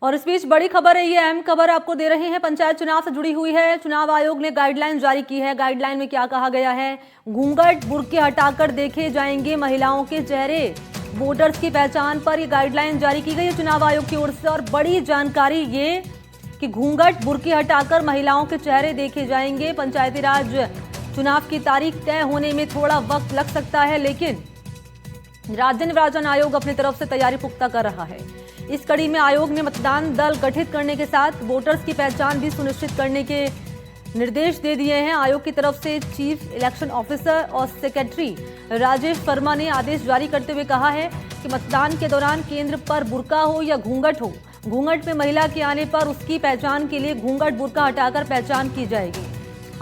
और इस बीच बड़ी खबर है, ये अहम खबर आपको दे रहे हैं, पंचायत चुनाव से जुड़ी हुई है। चुनाव आयोग ने गाइडलाइन जारी की है। गाइडलाइन में क्या कहा गया है? घूंघट बुर्के हटाकर देखे जाएंगे महिलाओं के चेहरे। वोटर्स की पहचान पर ये गाइडलाइन जारी की गई है चुनाव आयोग की ओर से। और बड़ी जानकारी ये कि घूंघट बुर्के हटाकर महिलाओं के चेहरे देखे जाएंगे। पंचायती राज चुनाव की तारीख तय होने में थोड़ा वक्त लग सकता है, लेकिन राज्य निर्वाचन आयोग अपनी तरफ से तैयारी पुख्ता कर रहा है। इस कड़ी में आयोग ने मतदान दल गठित करने के साथ वोटर्स की पहचान भी सुनिश्चित करने के निर्देश दे दिए हैं। आयोग की तरफ से चीफ इलेक्शन ऑफिसर और सेक्रेटरी राजेश वर्मा ने आदेश जारी करते हुए कहा है कि मतदान के दौरान केंद्र पर बुर्का हो या घूंघट हो, घूंघट में महिला के आने पर उसकी पहचान के लिए घूंघट बुर्का हटाकर पहचान की जाएगी।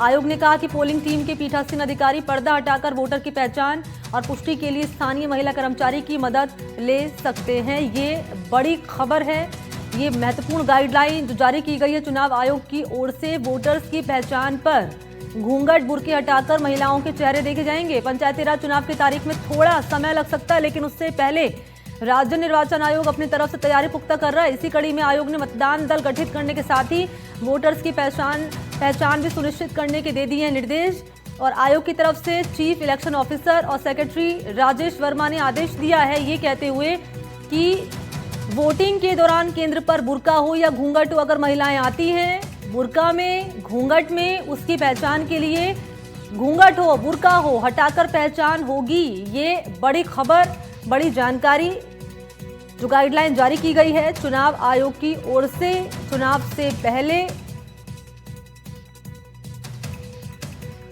आयोग ने कहा कि पोलिंग टीम के पीठासीन अधिकारी पर्दा हटाकर वोटर की पहचान और पुष्टि के लिए स्थानीय महिला कर्मचारी की मदद ले सकते हैं। ये बड़ी खबर है, ये महत्वपूर्ण गाइडलाइन जो जारी की गई है चुनाव आयोग की ओर से। वोटर्स की पहचान पर घूंघट बुर्के हटाकर महिलाओं के चेहरे देखे जाएंगे। पंचायती राज चुनाव की तारीख में थोड़ा समय लग सकता है, लेकिन उससे पहले राज्य निर्वाचन आयोग अपनी तरफ से तैयारी पुख्ता कर रहा है। इसी कड़ी में आयोग ने मतदान दल गठित करने के साथ ही वोटर्स की पहचान भी सुनिश्चित करने के दे दिए हैं निर्देश। और आयोग की तरफ से चीफ इलेक्शन ऑफिसर और सेक्रेटरी राजेश वर्मा ने आदेश दिया है, ये कहते हुए कि वोटिंग के दौरान केंद्र पर बुर्का हो या घूंघट हो, अगर महिलाएं आती हैं बुर्का में घूंघट में, उसकी पहचान के लिए घूंघट हो बुर्का हो हटाकर पहचान होगी। ये बड़ी खबर, बड़ी जानकारी जो गाइडलाइन जारी की गई है चुनाव आयोग की ओर से चुनाव से पहले।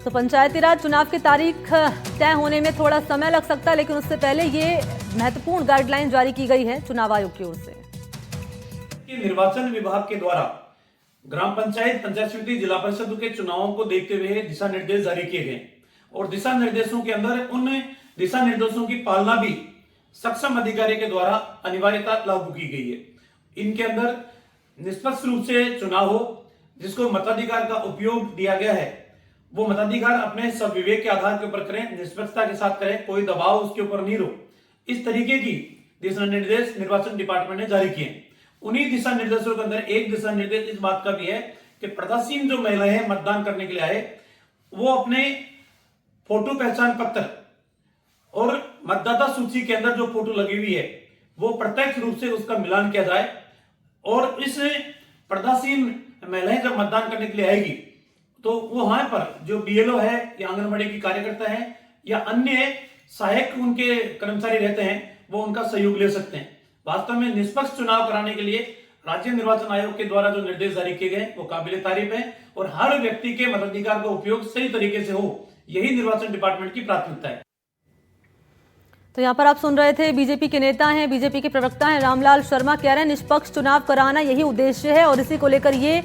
तो पंचायती राज चुनाव की तारीख तय होने में थोड़ा समय लग सकता है, लेकिन उससे पहले ये महत्वपूर्ण गाइडलाइन जारी की गई है चुनाव आयोग की ओर से। निर्वाचन विभाग के द्वारा ग्राम पंचायत, पंचायत समिति, जिला परिषद के चुनावों को देखते हुए दिशा निर्देश जारी किए गए और दिशा निर्देशों के अंदर उन दिशा निर्देशों की पालना भी सक्षम अधिकारी के द्वारा अनिवार्यता लागू की गई है। इनके अंदर निष्पक्ष रूप से चुनाव हो, जिसको मताधिकार का उपयोग दिया गया है वो मताधिकार अपने सब विवेक के आधार के ऊपर करें, निष्पक्षता के साथ करें, कोई दबाव उसके ऊपर नहीं हो। इस तरीके की दिशा निर्देश निर्वाचन डिपार्टमेंट ने जारी किए। उन्हीं दिशा निर्देशों के अंदर एक दिशा निर्देश इस बात का भी है कि प्रत्याशी जो महिलाएं मतदान करने के लिए आए वो अपने फोटो पहचान पत्र और मतदाता सूची के अंदर जो फोटो लगी हुई है वो प्रत्यक्ष रूप से उसका मिलान किया जाए। और इस प्रत्याशी महिलाएं जब मतदान करने के लिए आएगी तो वहां पर जो बीएलओ है या आंगनबाड़ी की कार्यकर्ता है या अन्य सहायक उनके कर्मचारी रहते हैं वो उनका सहयोग ले सकते हैं। वास्तव में निष्पक्ष चुनाव कराने के लिए राज्य निर्वाचन आयोग के द्वारा जो निर्देश जारी किए गए वो काबिले तारीफ है और हर व्यक्ति के मताधिकार का उपयोग सही तरीके से हो, यही निर्वाचन डिपार्टमेंट की प्राथमिकता है। तो यहाँ पर आप सुन रहे थे, बीजेपी के नेता हैं, बीजेपी के प्रवक्ता हैं रामलाल शर्मा कह रहे हैं निष्पक्ष चुनाव कराना यही उद्देश्य है और इसी को लेकर ये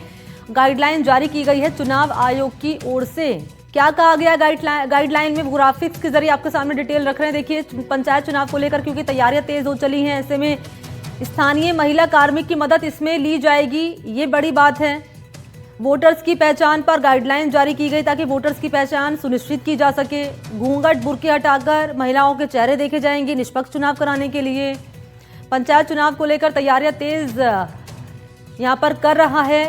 गाइडलाइन जारी की गई है चुनाव आयोग की ओर से। क्या कहा गया गाइडलाइन में, ग्राफिक्स के जरिए आपके सामने डिटेल रख रहे हैं। देखिए पंचायत चुनाव को लेकर क्योंकि तैयारियां तेज हो चली हैं, ऐसे में स्थानीय महिला कार्मिक की मदद इसमें ली जाएगी, ये बड़ी बात है। वोटर्स की पहचान पर गाइडलाइन जारी की गई ताकि वोटर्स की पहचान सुनिश्चित की जा सके। घूंघट बुर्के हटाकर महिलाओं के चेहरे देखे जाएंगे निष्पक्ष चुनाव कराने के लिए। पंचायत चुनाव को लेकर तैयारियां तेज यहाँ पर कर रहा है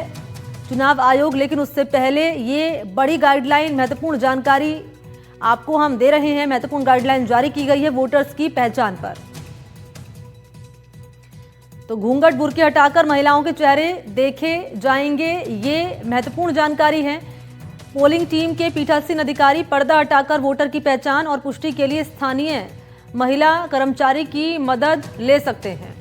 चुनाव आयोग, लेकिन उससे पहले ये बड़ी गाइडलाइन, महत्वपूर्ण जानकारी आपको हम दे रहे हैं। महत्वपूर्ण गाइडलाइन जारी की गई है वोटर्स की पहचान पर। तो घूंघट बुर्के हटाकर महिलाओं के चेहरे देखे जाएंगे, ये महत्वपूर्ण जानकारी है। पोलिंग टीम के पीठासीन अधिकारी पर्दा हटाकर वोटर की पहचान और पुष्टि के लिए स्थानीय महिला कर्मचारी की मदद ले सकते हैं।